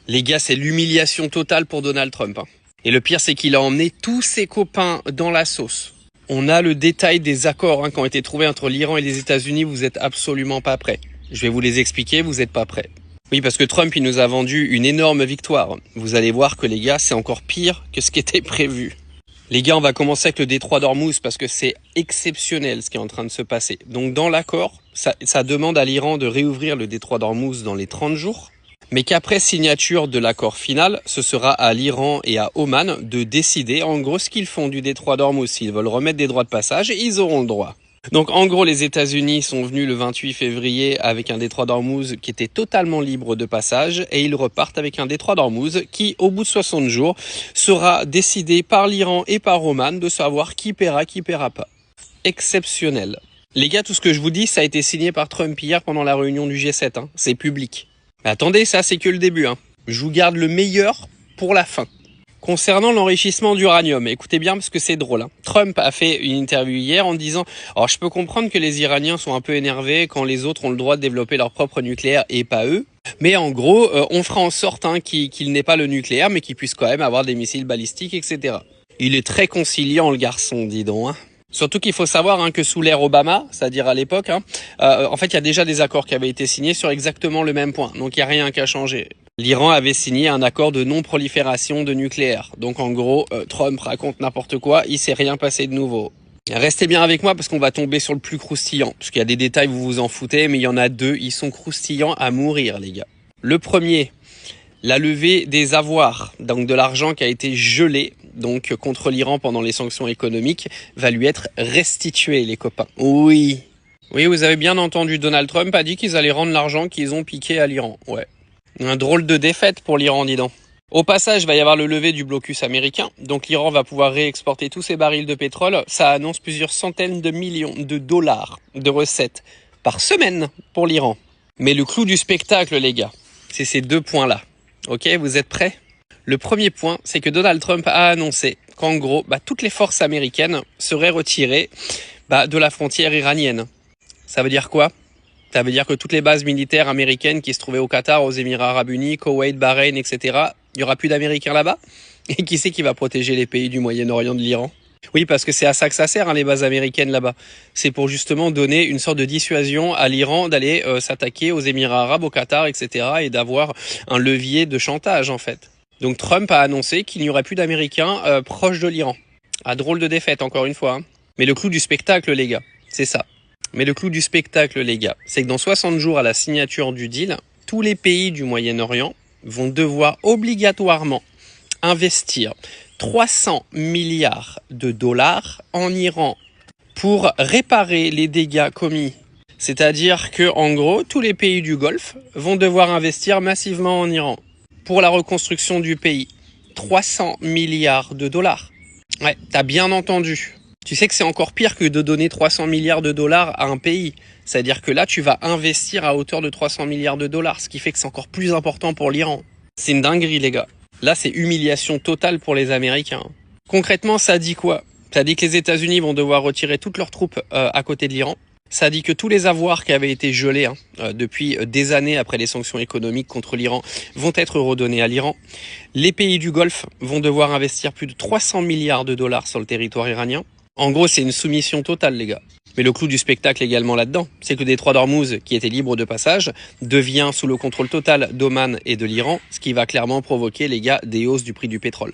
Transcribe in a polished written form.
Les gars, c'est l'humiliation totale pour Donald Trump. Et le pire, c'est qu'il a emmené tous ses copains dans la sauce. On a le détail des accords qui ont été trouvés entre l'Iran et les États-Unis. Vous êtes absolument pas prêts. Je vais vous les expliquer, vous n'êtes pas prêts. Oui, parce que Trump, il nous a vendu une énorme victoire. Vous allez voir que les gars, c'est encore pire que ce qui était prévu. Les gars, on va commencer avec le détroit d'Ormuz parce que c'est exceptionnel ce qui est en train de se passer. Donc dans l'accord, ça demande à l'Iran de réouvrir le détroit d'Ormuz dans les 30 jours. Mais qu'après signature de l'accord final, ce sera à l'Iran et à Oman de décider en gros ce qu'ils font du détroit d'Ormuz. S'ils veulent remettre des droits de passage, ils auront le droit. Donc en gros, les États-Unis sont venus le 28 février avec un détroit d'Ormuz qui était totalement libre de passage et ils repartent avec un détroit d'Ormuz qui, au bout de 60 jours, sera décidé par l'Iran et par Oman de savoir qui paiera pas. Exceptionnel. Les gars, tout ce que je vous dis, ça a été signé par Trump hier pendant la réunion du G7. C'est public. Mais attendez, ça c'est que le début. Je vous garde le meilleur pour la fin. Concernant l'enrichissement d'uranium, écoutez bien parce que c'est drôle. Trump a fait une interview hier en disant « Alors je peux comprendre que les Iraniens sont un peu énervés quand les autres ont le droit de développer leur propre nucléaire et pas eux. Mais en gros, on fera en sorte qu'il n'ait pas le nucléaire mais qu'il puisse quand même avoir des missiles balistiques, etc. » Il est très conciliant le garçon, dis donc. Surtout qu'il faut savoir que sous l'ère Obama, c'est-à-dire à l'époque, en fait il y a déjà des accords qui avaient été signés sur exactement le même point. Donc il n'y a rien qu'à changer. L'Iran avait signé un accord de non-prolifération de nucléaire. Donc en gros, Trump raconte n'importe quoi, il s'est rien passé de nouveau. Restez bien avec moi parce qu'on va tomber sur le plus croustillant. Parce qu'il y a des détails, vous vous en foutez, mais il y en a deux, ils sont croustillants à mourir les gars. Le premier, la levée des avoirs, donc de l'argent qui a été gelé donc contre l'Iran pendant les sanctions économiques, va lui être restitué les copains. Oui, vous avez bien entendu, Donald Trump a dit qu'ils allaient rendre l'argent qu'ils ont piqué à l'Iran. Ouais. Un drôle de défaite pour l'Iran, dis donc. Au passage, il va y avoir le lever du blocus américain. Donc l'Iran va pouvoir réexporter tous ses barils de pétrole. Ça annonce plusieurs centaines de millions de dollars de recettes par semaine pour l'Iran. Mais le clou du spectacle, les gars, c'est ces deux points-là. Ok, vous êtes prêts? Le premier point, c'est que Donald Trump a annoncé qu'en gros, toutes les forces américaines seraient retirées de la frontière iranienne. Ça veut dire quoi? Ça veut dire que toutes les bases militaires américaines qui se trouvaient au Qatar, aux Émirats Arabes Unis, Koweït, Bahreïn, etc., il n'y aura plus d'Américains là-bas? Et qui c'est qui va protéger les pays du Moyen-Orient de l'Iran? Oui, parce que c'est à ça que ça sert, les bases américaines là-bas. C'est pour justement donner une sorte de dissuasion à l'Iran d'aller s'attaquer aux Émirats Arabes, au Qatar, etc., et d'avoir un levier de chantage, en fait. Donc Trump a annoncé qu'il n'y aurait plus d'Américains proches de l'Iran. Drôle de défaite, encore une fois. Mais le clou du spectacle, les gars, c'est ça. Mais le clou du spectacle, les gars, c'est que dans 60 jours à la signature du deal, tous les pays du Moyen-Orient vont devoir obligatoirement investir 300 milliards de dollars en Iran pour réparer les dégâts commis. C'est-à-dire que, en gros, tous les pays du Golfe vont devoir investir massivement en Iran pour la reconstruction du pays. 300 milliards de dollars. Ouais, t'as bien entendu. Tu sais que c'est encore pire que de donner 300 milliards de dollars à un pays. C'est-à-dire que là, tu vas investir à hauteur de 300 milliards de dollars, ce qui fait que c'est encore plus important pour l'Iran. C'est une dinguerie, les gars. Là, c'est humiliation totale pour les Américains. Concrètement, ça dit quoi? Ça dit que les États-Unis vont devoir retirer toutes leurs troupes à côté de l'Iran. Ça dit que tous les avoirs qui avaient été gelés depuis des années après les sanctions économiques contre l'Iran vont être redonnés à l'Iran. Les pays du Golfe vont devoir investir plus de 300 milliards de dollars sur le territoire iranien. En gros, c'est une soumission totale, les gars. Mais le clou du spectacle également là-dedans, c'est que le détroit d'Ormuz, qui était libre de passage, devient sous le contrôle total d'Oman et de l'Iran, ce qui va clairement provoquer, les gars, des hausses du prix du pétrole.